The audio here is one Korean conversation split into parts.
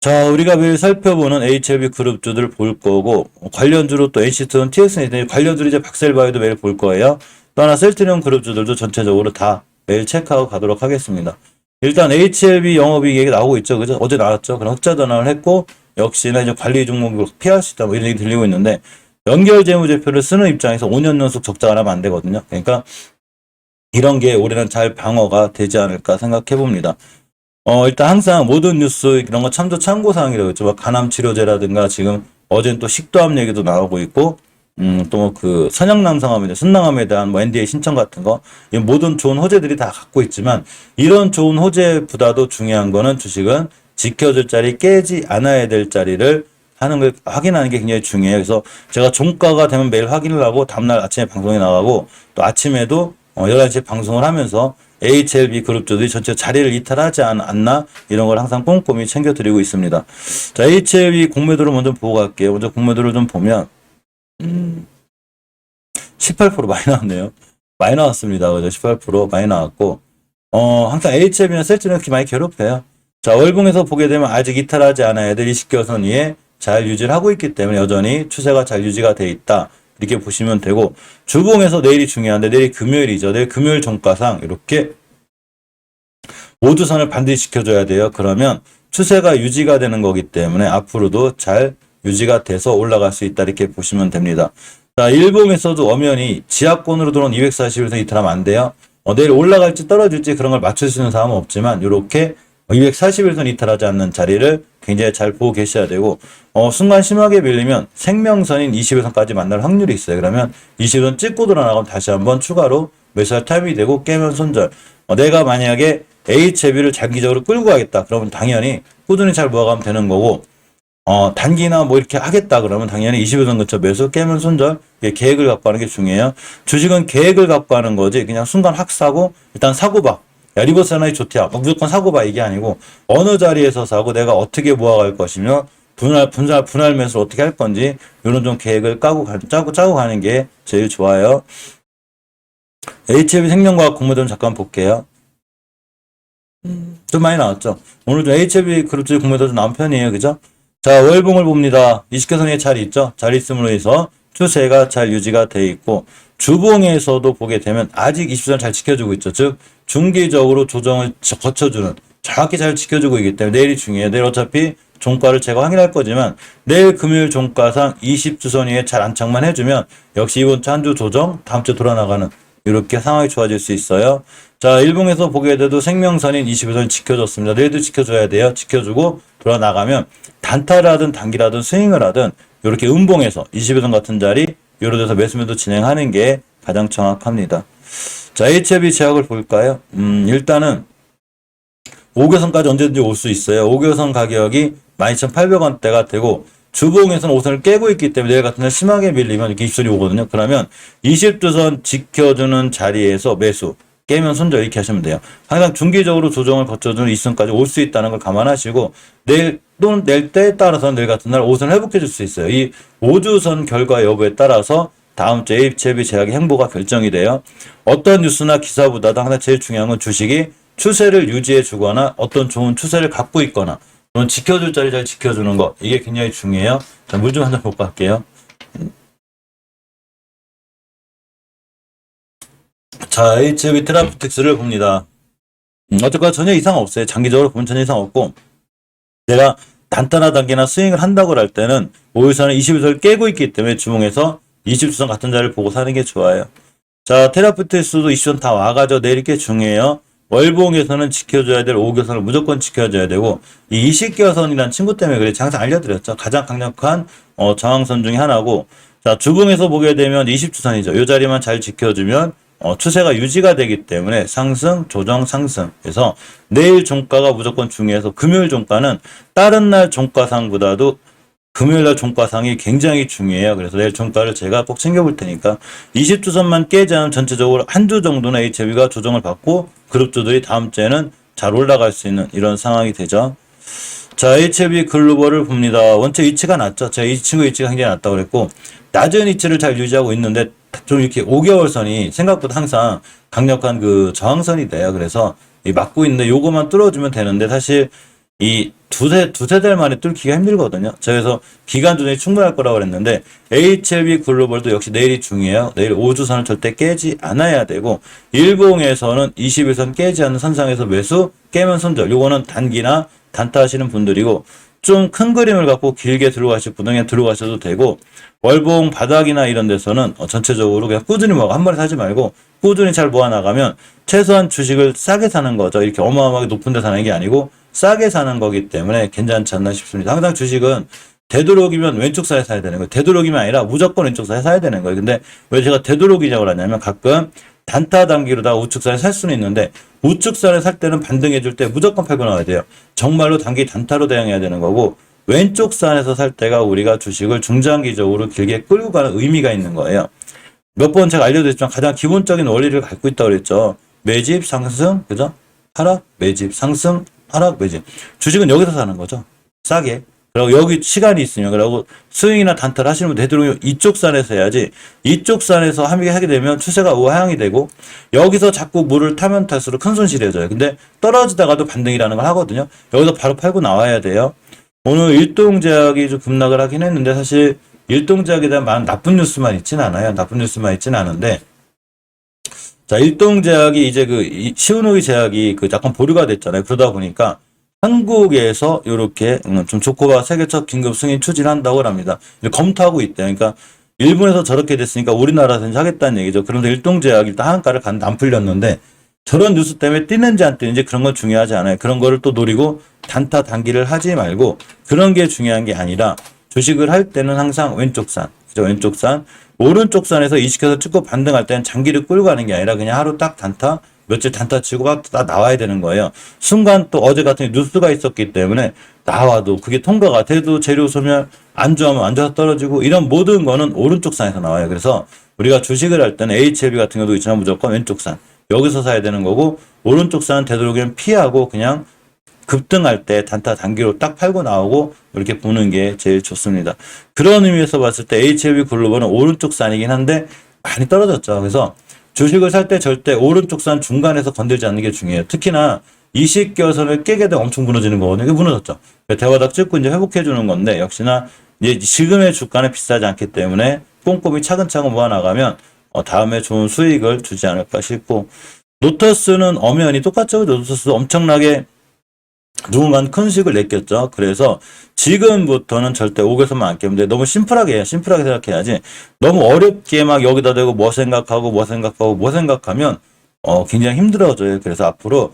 자, 우리가 매일 살펴보는 HLB 그룹주들 볼 거고, 관련주로 또 NC투는 TX는 관련주로 이제 박셀바이도 매일 볼 거예요. 또 하나 셀트리온 그룹주들도 전체적으로 다 매일 체크하고 가도록 하겠습니다. 일단 HLB 영업이익이 나오고 있죠. 그죠? 어제 나왔죠. 그럼 흑자 전환을 했고, 역시나 이제 관리 종목을 피할 수 있다. 뭐 이런 얘기 들리고 있는데, 연결 재무제표를 쓰는 입장에서 5년 연속 적자가 나면 안 되거든요. 그러니까 이런 게 올해는 잘 방어가 되지 않을까 생각해 봅니다. 일단 항상 모든 뉴스 이런 거 참고사항이라고 했죠. 막 간암치료제라든가 지금 어제는 또 식도암 얘기도 나오고 있고, 또 그 선양남성암에, 순낭암에 대한 뭐 NDA 신청 같은 거, 이 모든 좋은 호재들이 다 갖고 있지만, 이런 좋은 호재보다도 중요한 거는 주식은 지켜줄 자리, 깨지 않아야 될 자리를 하는 걸 확인하는 게 굉장히 중요해요. 그래서 제가 종가가 되면 매일 확인을 하고, 다음날 아침에 방송에 나가고, 또 아침에도 11시에 방송을 하면서 HLB 그룹주들이 전체 자리를 이탈하지 않나 이런 걸 항상 꼼꼼히 챙겨드리고 있습니다. 자, HLB 공매도를 먼저 보고 갈게요. 먼저 공매도를 좀 보면 18% 많이 나왔네요. 많이 나왔습니다. 그죠? 18% 많이 나왔고 항상 HLB나 셀트는 그렇게 많이 괴롭혀요. 자, 월봉에서 보게 되면 아직 이탈하지 않아야 될 20개선 위에 잘 유지를 하고 있기 때문에 여전히 추세가 잘 유지가 돼 있다. 이렇게 보시면 되고, 주봉에서 내일이 중요한데 내일이 금요일이죠. 내일 금요일 종가상 이렇게 모두선을 반드시 지켜줘야 돼요. 그러면 추세가 유지가 되는 거기 때문에 앞으로도 잘 유지가 돼서 올라갈 수 있다. 이렇게 보시면 됩니다. 자, 일봉에서도 엄연히 지하권으로 들어온 240에서 이탈하면 안 돼요. 내일 올라갈지 떨어질지 그런 걸 맞출 수 있는 사람은 없지만 이렇게 241선 이탈하지 않는 자리를 굉장히 잘 보고 계셔야 되고, 순간 심하게 밀리면 생명선인 21선까지 만날 확률이 있어요. 그러면 20선 찍고 들어나가면 다시 한번 추가로 매수할 타임이 되고, 깨면 손절. 내가 만약에 HLB를 장기적으로 끌고 가겠다. 그러면 당연히 꾸준히 잘 모아가면 되는 거고, 단기나 뭐 이렇게 하겠다 그러면 당연히 21선 근처 매수, 깨면 손절, 계획을 갖고 하는 게 중요해요. 주식은 계획을 갖고 하는 거지, 그냥 순간 확 사고, 일단 사고 봐. 야, 리버스 하나의 좋대야. 무조건 사고 봐. 이게 아니고, 어느 자리에서 사고 내가 어떻게 모아갈 것이며, 분할 매수를 어떻게 할 건지, 이런 좀 계획을 짜고 가는 게 제일 좋아요. HLB 생명과학 공모전 잠깐 볼게요. 좀 많이 나왔죠. 오늘 좀 HLB 그룹주의 공모전 좀 나온 편이에요. 그죠? 자, 월봉을 봅니다. 20개선의 자리 있죠? 자리 있음으로 해서 추세가 잘 유지가 돼 있고, 주봉에서도 보게 되면 아직 20선 잘 지켜주고 있죠. 즉, 중기적으로 조정을 거쳐주는, 정확히 잘 지켜주고 있기 때문에 내일이 중요해요. 내일 어차피 종가를 제가 확인할 거지만 내일 금요일 종가상 20주선 위에 잘 안착만 해주면 역시 이번 주 한 주 조정, 다음 주 돌아나가는 이렇게 상황이 좋아질 수 있어요. 자, 일봉에서 보게 돼도 생명선인 20선 지켜줬습니다. 내일도 지켜줘야 돼요. 지켜주고 돌아나가면 단타를 하든 단기라든 스윙을 하든 이렇게 음봉에서 20선 같은 자리 요런 데서 매수매도 진행하는 게 가장 정확합니다. 자, HLB 제약을 볼까요? 일단은 5개선까지 언제든지 올 수 있어요. 5개선 가격이 12,800원대가 되고, 주봉에서는 5선을 깨고 있기 때문에 내일 같은 날 심하게 밀리면 이렇게 20선이 오거든요. 그러면 20주선 지켜주는 자리에서 매수, 깨면 손절 이렇게 하시면 돼요. 항상 중기적으로 조정을 거쳐주는 20선까지 올 수 있다는 걸 감안하시고, 내일 또는 낼 때에 따라서 내일 같은 날 5선 회복해 줄 수 있어요. 이 5주선 결과 여부에 따라서 다음 주에 HLB 제약의 행보가 결정이 돼요. 어떤 뉴스나 기사보다도 항상 제일 중요한 건 주식이 추세를 유지해 주거나 어떤 좋은 추세를 갖고 있거나 그런 지켜줄 자리 잘 지켜주는 거, 이게 굉장히 중요해요. 자, 물 좀 한 잔 먹고 갈게요. 자, HLB 테라퓨틱스를 봅니다. 어쨌거나 전혀 이상 없어요. 장기적으로 보면 전혀 이상 없고, 내가 단타나 단기나 스윙을 한다고 할 때는 5일선은 21선을 깨고 있기 때문에 주봉에서 20주선 같은 자리를 보고 사는 게 좋아요. 자, 테라퓨틱스도 20선 다 와가지고 내릴 게 중요해요. 월봉에서는 지켜줘야 될 5개선을 무조건 지켜줘야 되고, 이 20개선이라는 친구 때문에 그래 항상 알려드렸죠. 가장 강력한 저항선 중에 하나고, 자, 주봉에서 보게 되면 20주선이죠. 이 자리만 잘 지켜주면 추세가 유지가 되기 때문에 상승, 조정, 상승. 그래서 내일 종가가 무조건 중요해서 금요일 종가는 다른 날 종가상보다도 금요일날 종가상이 굉장히 중요해요. 그래서 내일 종가를 제가 꼭 챙겨볼 테니까 20주선만 깨지 않으면 전체적으로 한 주 정도는 HLB가 조정을 받고 그룹주들이 다음 주에는 잘 올라갈 수 있는 이런 상황이 되죠. 자, HLB 글로벌을 봅니다. 원체 위치가 낮죠. 제가 이 친구 위치가 굉장히 낮다고 그랬고, 낮은 위치를 잘 유지하고 있는데 좀 이렇게 5개월 선이 생각보다 항상 강력한 그 저항선이 돼요. 그래서 막고 있는데 요거만 뚫어주면 되는데, 사실 이 두세 달 만에 뚫기가 힘들거든요. 그래서 기간 조정이 충분할 거라고 그랬는데, HLB 글로벌도 역시 내일이 중요해요. 내일 5주선을 절대 깨지 않아야 되고, 일봉에서는 21선 깨지 않는 선상에서 매수, 깨면 손절. 요거는 단기나 단타 하시는 분들이고, 좀 큰 그림을 갖고 길게 들어가실 분은 그냥 들어가셔도 되고, 월봉 바닥이나 이런 데서는 전체적으로 그냥 꾸준히 모아, 한 번에 사지 말고 꾸준히 잘 모아나가면 최소한 주식을 싸게 사는 거죠. 이렇게 어마어마하게 높은 데 사는 게 아니고 싸게 사는 거기 때문에 괜찮지 않나 싶습니다. 항상 주식은 되도록이면 왼쪽 사에 사야 되는 거예요. 되도록이면 아니라 무조건 왼쪽 사에 사야 되는 거예요. 근데 왜 제가 되도록이냐고 하냐면 가끔 단타 단기로다가 우측선에 살 수는 있는데 우측선에 살 때는 반등해 줄 때 무조건 팔고 나와야 돼요. 정말로 단기 단타로 대응해야 되는 거고 왼쪽 선에서 살 때가 우리가 주식을 중장기적으로 길게 끌고 가는 의미가 있는 거예요. 몇 번 제가 알려드렸지만 가장 기본적인 원리를 갖고 있다고 그랬죠. 매집, 상승, 그죠? 하락, 매집, 상승, 하락, 매집. 주식은 여기서 사는 거죠. 싸게. 그리고 여기 시간이 있으면, 그리고 스윙이나 단타를 하시는 분들 되도록 이쪽 산에서 해야지, 이쪽 산에서 하게 되면 추세가 우하향이 되고, 여기서 자꾸 물을 타면 탈수록 큰 손실이 져요. 근데 떨어지다가도 반등이라는 걸 하거든요. 여기서 바로 팔고 나와야 돼요. 오늘 일동제약이 좀 급락을 하긴 했는데, 사실 일동제약에 대한 나쁜 뉴스만 있진 않아요. 나쁜 뉴스만 있진 않은데, 자, 일동제약이 이제 시우노기 제약이 약간 보류가 됐잖아요. 그러다 보니까, 한국에서 이렇게 좀 조코바 세계적 긴급 승인 추진한다고 합니다. 검토하고 있대. 그러니까 일본에서 저렇게 됐으니까 우리나라에서 하겠다는 얘기죠. 그런데 일동제약이 일단 한가를 갔는데 안 풀렸는데 저런 뉴스 때문에 뛰는지 안 뛰는지 그런 건 중요하지 않아요. 그런 거를 또 노리고 단타 단기를 하지 말고 그런 게 중요한 게 아니라 주식을 할 때는 항상 왼쪽 산, 그죠? 왼쪽 산, 오른쪽 산에서 이식해서 찍고 반등할 때는 장기를 끌고 가는 게 아니라 그냥 하루 딱 단타 며칠 단타 치고 다 나와야 되는 거예요. 순간 또 어제 같은 뉴스가 있었기 때문에 나와도 그게 통과가 돼도 재료 소멸 안 좋아하면 안 좋아서 떨어지고 이런 모든 거는 오른쪽 산에서 나와요. 그래서 우리가 주식을 할 때는 HLB 같은 경우도 있지만 무조건 왼쪽 산. 여기서 사야 되는 거고 오른쪽 산은 되도록이면 피하고 그냥 급등할 때 단타 단기로 딱 팔고 나오고 이렇게 보는 게 제일 좋습니다. 그런 의미에서 봤을 때 HLB 글로벌은 오른쪽 산이긴 한데 많이 떨어졌죠. 그래서 주식을 살 때 절대 오른쪽 산 중간에서 건들지 않는 게 중요해요. 특히나 이식결선을 깨게 되면 엄청 무너지는 거거든요. 이게 무너졌죠. 대바닥 찍고 이제 회복해 주는 건데 역시나 이제 지금의 주가는 비싸지 않기 때문에 꼼꼼히 차근차근 모아나가면 다음에 좋은 수익을 주지 않을까 싶고 노터스는 엄연히 똑같죠. 노터스도 엄청나게 누군가는 큰 수익을 냈겠죠. 그래서 지금부터는 절대 5개선만 안 깨면 돼. 너무 심플하게 해요. 심플하게 생각해야지. 너무 어렵게 막 여기다 대고 뭐 생각하면 굉장히 힘들어져요. 그래서 앞으로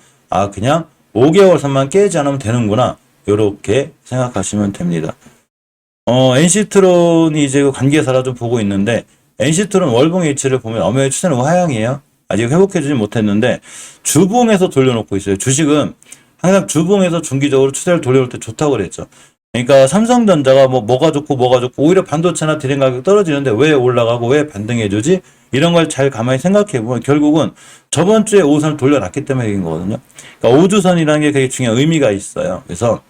그냥 5개월 선만 깨지 않으면 되는구나. 요렇게 생각하시면 됩니다. NC트론이 이제 관계사라 좀 보고 있는데 NC트론 월봉 일치를 보면 엄연히 추세는 하향이에요. 아직 회복해주지 못했는데 주봉에서 돌려놓고 있어요. 주식은 항상 주봉에서 중기적으로 추세를 돌려올 때 좋다고 그랬죠. 그러니까 삼성전자가 뭐가 좋고 오히려 반도체나 디램 가격 떨어지는데 왜 올라가고 왜 반등해주지? 이런 걸 잘 가만히 생각해보면 결국은 저번 주에 5선을 돌려놨기 때문에 이긴 거거든요. 그러니까 5주선이라는 게 되게 중요한 의미가 있어요. 그래서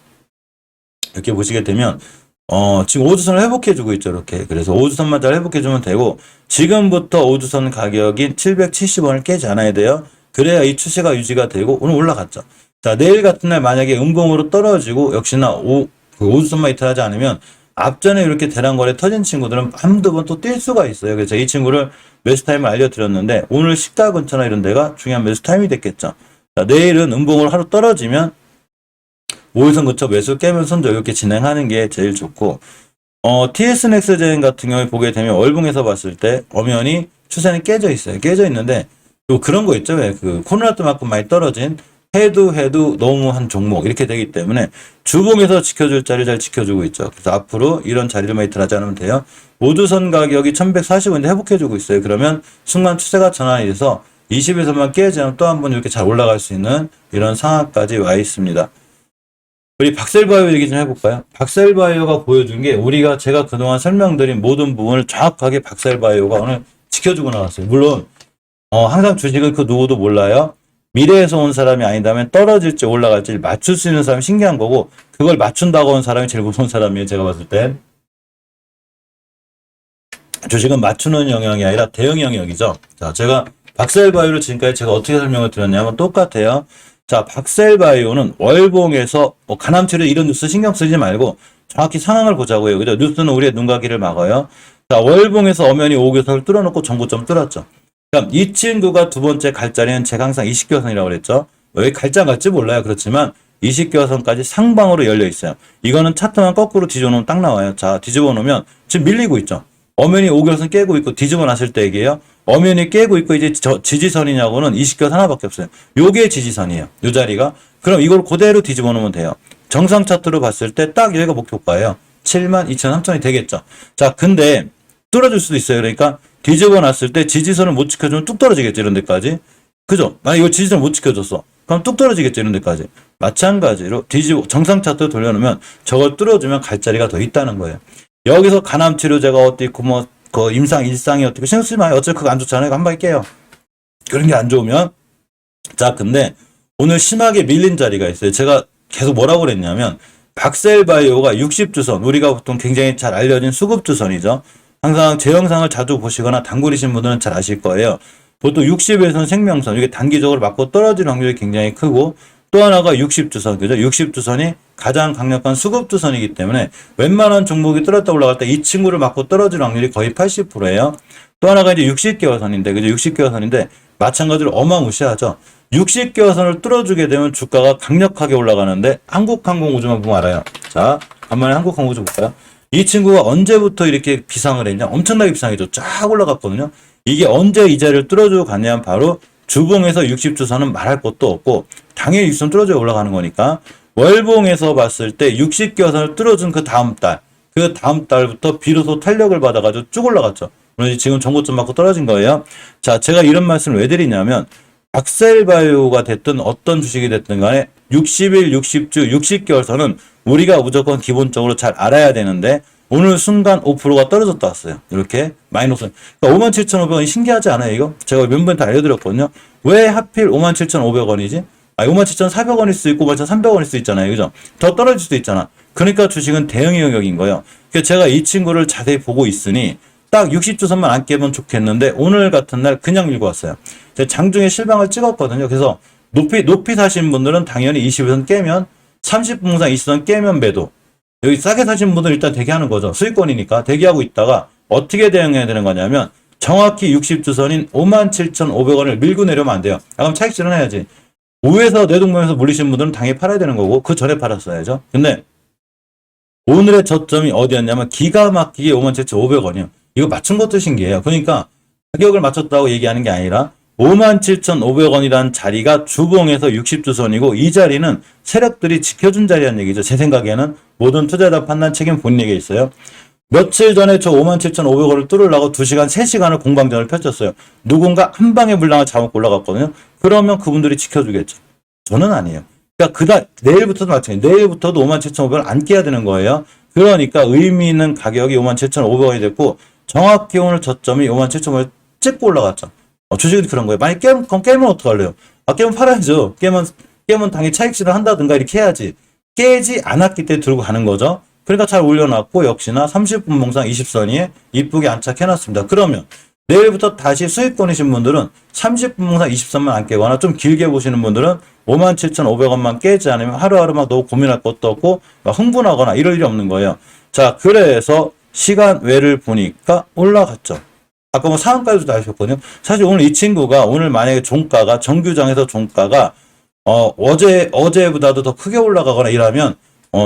이렇게 보시게 되면 지금 5주선을 회복해주고 있죠. 이렇게. 그래서 5주선만 잘 회복해주면 되고 지금부터 5주선 가격인 770원을 깨지 않아야 돼요. 그래야 이 추세가 유지가 되고 오늘 올라갔죠. 자, 내일 같은 날 만약에 음봉으로 떨어지고 역시나 5주선만 이탈하지 않으면 앞전에 이렇게 대량거래 터진 친구들은 한두 번 또 뛸 수가 있어요. 그래서 이 친구를 매수 타임을 알려드렸는데 오늘 시가 근처나 이런 데가 중요한 매수 타임이 됐겠죠. 자, 내일은 음봉으로 하루 떨어지면 5일선 근처 매수 깨면 손절 이렇게 진행하는 게 제일 좋고 TS넥스젠 같은 경우에 보게 되면 월봉에서 봤을 때 엄연히 추세는 깨져 있어요. 깨져 있는데 또 그런 거 있죠. 왜 코로나 때만큼 많이 떨어진 해도 너무 한 종목 이렇게 되기 때문에 주봉에서 지켜줄 자리 잘 지켜주고 있죠. 그래서 앞으로 이런 자리를만 이탈하지 않으면 돼요. 5주선 가격이 1140원인데 회복해주고 있어요. 그러면 순간 추세가 전환이 돼서 20에서만 깨지 않으면 또 한 번 이렇게 잘 올라갈 수 있는 이런 상황까지 와 있습니다. 우리 박셀바이오 얘기 좀 해볼까요? 박셀바이오가 보여준 게 제가 그동안 설명드린 모든 부분을 정확하게 박셀바이오가 오늘 지켜주고 나왔어요. 물론 항상 주식을 그 누구도 몰라요. 미래에서 온 사람이 아니다면 떨어질지 올라갈지 맞출 수 있는 사람이 신기한 거고 그걸 맞춘다고 온 사람이 제일 무서운 사람이에요. 제가 봤을 땐. 주식은 맞추는 영역이 아니라 대응 영역이죠. 자, 제가 박셀바이오를 지금까지 제가 어떻게 설명을 드렸냐면 똑같아요. 자, 박셀바이오는 월봉에서 뭐 간암치료 이런 뉴스 신경 쓰지 말고 정확히 상황을 보자고요. 그죠? 뉴스는 우리의 눈과 귀를 막아요. 자, 월봉에서 엄연히 5교선을 뚫어놓고 전고점 뚫었죠. 그럼 이 친구가 두 번째 갈 자리는 제가 항상 20교선이라고 그랬죠. 왜 갈자 갈지 몰라요. 그렇지만 20교선까지 상방으로 열려 있어요. 이거는 차트만 거꾸로 뒤집어 놓으면 딱 나와요. 자, 뒤집어 놓으면 지금 밀리고 있죠. 엄연히 5교선 깨고 있고 뒤집어 놨을 때 얘기예요. 엄연히 깨고 있고 이제 지지선이냐고는 20교선 하나밖에 없어요. 요게 지지선이에요. 요 자리가. 그럼 이걸 그대로 뒤집어 놓으면 돼요. 정상 차트로 봤을 때 딱 여기가 목표가예요. 72,300이 되겠죠. 자, 근데 뚫어줄 수도 있어요. 그러니까 뒤집어 놨을 때 지지선을 못 지켜주면 뚝 떨어지겠죠. 이런 데까지. 그죠? 만약 이거 지지선 못 지켜줬어. 그럼 뚝 떨어지겠죠. 이런 데까지. 마찬가지로 정상 차트 돌려놓으면 저걸 뚫어주면 갈 자리가 더 있다는 거예요. 여기서 간암 치료제가 어디 있고 뭐 그 일상이 어떻게 신경 쓰지 마요. 어차피 그거 안 좋잖아요. 한 방에 깨요. 그런 게 안 좋으면 자, 근데 오늘 심하게 밀린 자리가 있어요. 제가 계속 뭐라고 그랬냐면 박셀바이오가 60주선, 우리가 보통 굉장히 잘 알려진 수급주선이죠. 항상 제 영상을 자주 보시거나 단골이신 분들은 잘 아실 거예요. 보통 60에서는 생명선, 이게 단기적으로 맞고 떨어지는 확률이 굉장히 크고, 또 하나가 60주선, 그죠? 60주선이 가장 강력한 수급주선이기 때문에 웬만한 종목이 뚫었다 올라갈 때 이 친구를 맞고 떨어지는 확률이 거의 80%예요. 또 하나가 이제 60개월선인데, 그죠? 60개월선인데 마찬가지로 어마무시하죠. 60개월선을 뚫어주게 되면 주가가 강력하게 올라가는데 한국항공우주만 보면 알아요. 자, 간만에 한국항공우주 볼까요? 이 친구가 언제부터 이렇게 비상을 했냐? 엄청나게 비상이죠. 쫙 올라갔거든요. 이게 언제 이 자리를 뚫어주고 갔냐면 바로 주봉에서 60주선은 말할 것도 없고 당연히 60선 뚫어줘야 올라가는 거니까 월봉에서 봤을 때 60개선을 뚫어준 그 다음 달부터 비로소 탄력을 받아가지고 쭉 올라갔죠. 물론 지금 정고점 맞고 떨어진 거예요. 자, 제가 이런 말씀을 왜 드리냐면 박셀바이오가 됐든 어떤 주식이 됐든 간에 60일, 60주, 60개월선은 우리가 무조건 기본적으로 잘 알아야 되는데 오늘 순간 5%가 떨어졌다 왔어요. 이렇게 마이너스. 그러니까 57,500원이 신기하지 않아요, 이거? 제가 몇 번 다 알려드렸거든요. 왜 하필 57,500원이지? 57,400원일 수 있고 57,300원일 수 있잖아요. 그죠? 더 떨어질 수도 있잖아. 그러니까 주식은 대형 영역인 거예요. 그래서 제가 이 친구를 자세히 보고 있으니 딱 60주선만 안 깨면 좋겠는데 오늘 같은 날 그냥 밀고 왔어요. 제가 장중에 실방을 찍었거든요. 그래서 높이 사신 분들은 당연히 20선 깨면 30분상 20선 깨면 매도. 여기 싸게 사신 분들은 일단 대기하는 거죠. 수익권이니까 대기하고 있다가 어떻게 대응해야 되는 거냐면 정확히 60주선인 57,500원을 밀고 내려면 안 돼요. 그럼 차익실현 해야지. 우에서 내동면에서 물리신 분들은 당연히 팔아야 되는 거고 그 전에 팔았어야죠. 근데 오늘의 저점이 어디였냐면 기가 막히게 57,500원이요. 이거 맞춘 것도 신기해요. 그러니까 가격을 맞췄다고 얘기하는 게 아니라 57,500원이라는 자리가 주봉에서 60주선이고 이 자리는 세력들이 지켜준 자리란 얘기죠. 제 생각에는 모든 투자자 판단 책임 본인에게 있어요. 며칠 전에 저 57,500원을 뚫으려고 2시간, 3시간을 공방전을 펼쳤어요. 누군가 한 방에 물량을 잡아먹고 올라갔거든요. 그러면 그분들이 지켜주겠죠. 저는 아니에요. 그러니까 내일부터도 마찬가지예요. 내일부터도 57,500원 안 깨야 되는 거예요. 그러니까 의미 있는 가격이 57,500원이 됐고 정확히 오늘 저점이 57,500원 찍고 올라갔죠. 주식은 그런 거예요. 만약 깨면 어떡할래요? 깨면 팔아야죠. 깨면 당연히 차익실을 한다든가 이렇게 해야지. 깨지 않았기 때문에 들고 가는 거죠. 그러니까 잘 올려놨고 역시나 30분 몽상 20선이에 이쁘게 안착해놨습니다. 그러면 내일부터 다시 수익권이신 분들은 30분 몽상 20선만 안 깨거나 좀 길게 보시는 분들은 57,500원만 깨지 않으면 하루하루 막 너무 고민할 것도 없고 막 흥분하거나 이럴 일이 없는 거예요. 자, 그래서 시간 외를 보니까 올라갔죠. 아까 뭐 상한가에도 나오셨거든요. 사실 오늘 이 친구가 오늘 만약에 종가가 정규장에서 종가가 어제보다도 더 크게 올라가거나 이러면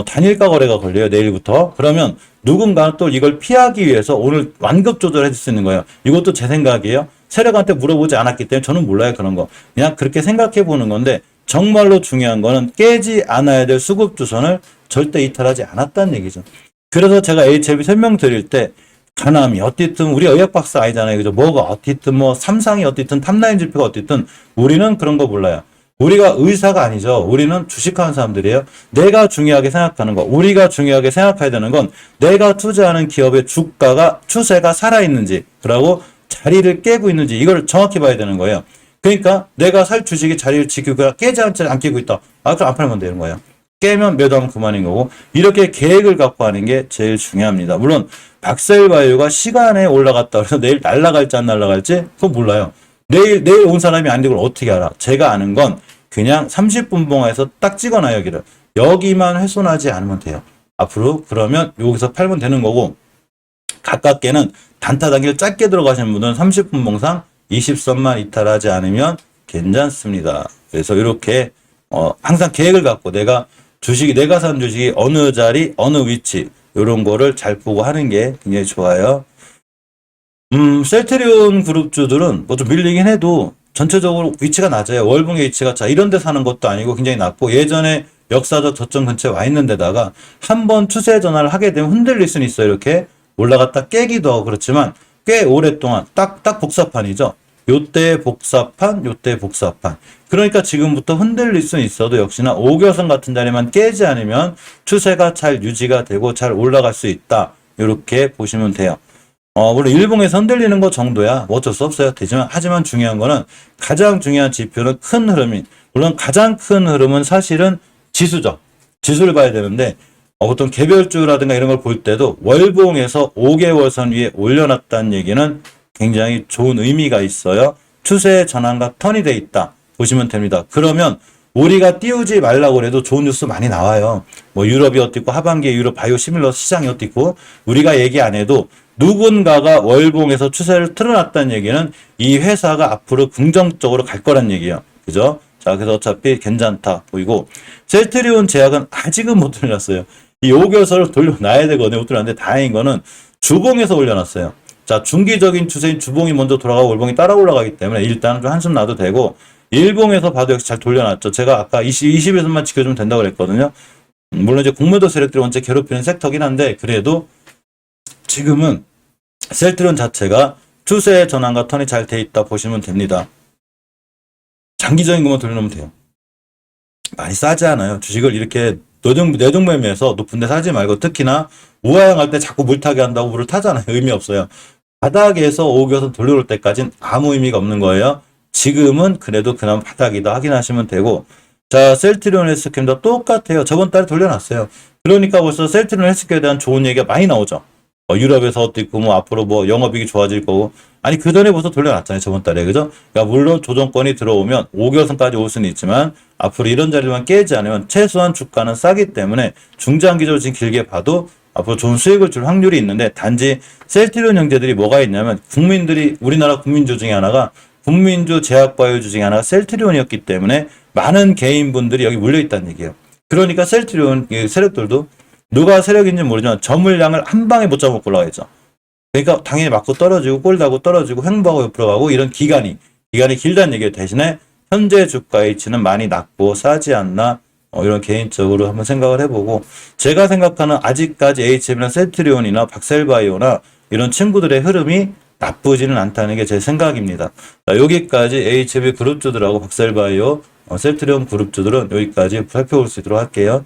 단일가 거래가 걸려요. 내일부터. 그러면 누군가 또 이걸 피하기 위해서 오늘 완급 조절해 줄 수 있는 거예요. 이것도 제 생각이에요. 세력한테 물어보지 않았기 때문에 저는 몰라요. 그런 거. 그냥 그렇게 생각해 보는 건데 정말로 중요한 거는 깨지 않아야 될 수급주선을 절대 이탈하지 않았다는 얘기죠. 그래서 제가 HLB 설명드릴 때 간암이 어쨌든 우리 의학 박사 아니잖아요. 그죠? 뭐가 어쨌든 뭐 삼상이 어쨌든 탑라인 지표가 어쨌든 우리는 그런 거 몰라요. 우리가 의사가 아니죠. 우리는 주식하는 사람들이에요. 내가 중요하게 생각하는 거. 우리가 중요하게 생각해야 되는 건 내가 투자하는 기업의 주가가 추세가 살아있는지 그리고 자리를 깨고 있는지 이걸 정확히 봐야 되는 거예요. 그러니까 내가 살 주식이 자리를 지키고 깨지 않지 안 깨고 있다. 그럼 안 팔면 되는 거예요. 깨면 매도하면 그만인 거고 이렇게 계획을 갖고 하는 게 제일 중요합니다. 물론 박셀바이오가 시간에 올라갔다 그래서 내일 날아갈지 안 날아갈지 그건 몰라요. 내일 온 사람이 안 되고 어떻게 알아? 제가 아는 건 그냥 30분봉에서 딱 찍어놔요, 여기를. 여기만 훼손하지 않으면 돼요. 앞으로 그러면 여기서 팔면 되는 거고, 가깝게는 단타 단계를 짧게 들어가시는 분들은 30분봉상 20선만 이탈하지 않으면 괜찮습니다. 그래서 이렇게 항상 계획을 갖고 내가 산 주식이 어느 자리, 어느 위치 이런 거를 잘 보고 하는 게 굉장히 좋아요. 셀트리온 그룹주들은 뭐 좀 밀리긴 해도 전체적으로 위치가 낮아요. 월봉의 위치가 이런 데 사는 것도 아니고 굉장히 낮고, 예전에 역사적 저점 근처에 와 있는 데다가 한번 추세 전환을 하게 되면 흔들릴 수는 있어요. 이렇게 올라갔다 깨기도 하고. 그렇지만 꽤 오랫동안 딱 복사판이죠. 요때 복사판, 요때 복사판. 그러니까 지금부터 흔들릴 수는 있어도 역시나 5교선 같은 자리만 깨지 않으면 추세가 잘 유지가 되고 잘 올라갈 수 있다. 이렇게 보시면 돼요. 물론 일봉에서 흔들리는 것 정도야 뭐 어쩔 수 없어요. 하지만 중요한 거는, 가장 중요한 지표는 큰 흐름인, 물론 가장 큰 흐름은 사실은 지수죠. 지수를 봐야 되는데, 어떤 개별주라든가 이런 걸 볼 때도 월봉에서 5개월선 위에 올려놨다는 얘기는 굉장히 좋은 의미가 있어요. 추세 전환과 턴이 돼 있다 보시면 됩니다. 그러면 우리가 띄우지 말라고 해도 좋은 뉴스 많이 나와요. 뭐 유럽이 어떻고, 하반기에 유럽 바이오 시밀러 시장이 어떻고, 우리가 얘기 안 해도 누군가가 월봉에서 추세를 틀어놨다는 얘기는 이 회사가 앞으로 긍정적으로 갈 거란 얘기예요. 그죠? 자, 그래서 어차피 괜찮다 보이고, 셀트리온 제약은 아직은 못 돌렸어요. 이 5개월선을 돌려놔야 되거든요. 못 돌렸는데 다행인 거는 주봉에서 올려놨어요. 자, 중기적인 추세인 주봉이 먼저 돌아가고 월봉이 따라 올라가기 때문에 일단은 좀 한숨 놔도 되고, 일봉에서 봐도 역시 잘 돌려놨죠. 제가 아까 20에서만 지켜주면 된다고 그랬거든요. 물론 이제 공매도 세력들이 원체 괴롭히는 섹터긴 한데, 그래도 지금은 셀트리온 자체가 추세 전환과 턴이 잘 돼 있다 보시면 됩니다. 장기적인 것만 돌려놓으면 돼요. 많이 싸지 않아요. 주식을 이렇게 내종 매매에서 높은 데 사지 말고, 특히나 우하향할 때 자꾸 물타기 한다고 물을 타잖아요. 의미 없어요. 바닥에서 5교선 돌려올 때까지는 아무 의미가 없는 거예요. 지금은 그래도 그나마 바닥이다 확인하시면 되고, 자, 셀트리온 헬스케어도 똑같아요. 저번 달에 돌려놨어요. 그러니까 벌써 셀트리온 헬스케어에 대한 좋은 얘기가 많이 나오죠. 유럽에서 어떻고, 뭐 앞으로 뭐 영업이익이 좋아질 거고. 아니, 그 전에 벌써 돌려놨잖아요. 저번 달에. 그죠? 그러니까 물론 조정권이 들어오면 5개월선까지 올 수는 있지만, 앞으로 이런 자리만 깨지 않으면 최소한 주가는 싸기 때문에 중장기적으로 지금 길게 봐도 앞으로 좋은 수익을 줄 확률이 있는데, 단지 셀트리온 형제들이 뭐가 있냐면, 우리나라 국민주 중에 하나가, 국민주 제약바이오주 중에 하나가 셀트리온이었기 때문에 많은 개인분들이 여기 물려있다는 얘기예요. 그러니까 셀트리온 세력들도 누가 세력인지 모르지만 저 물량을 한 방에 못 잡아먹고 올라가겠죠. 그러니까 당연히 맞고 떨어지고 꼴다고 떨어지고 횡보하고 옆으로 가고, 이런 기간이 길다는 얘기 대신에 현재 주가의 위치는 많이 낮고 싸지 않나, 이런 개인적으로 한번 생각을 해보고, 제가 생각하는 아직까지 HM이나 셀트리온이나 박셀바이오나 이런 친구들의 흐름이 나쁘지는 않다는 게 제 생각입니다. 자, 여기까지 HB 그룹주들하고 박셀바이오, 셀트리온 그룹주들은 여기까지 살펴볼 수 있도록 할게요.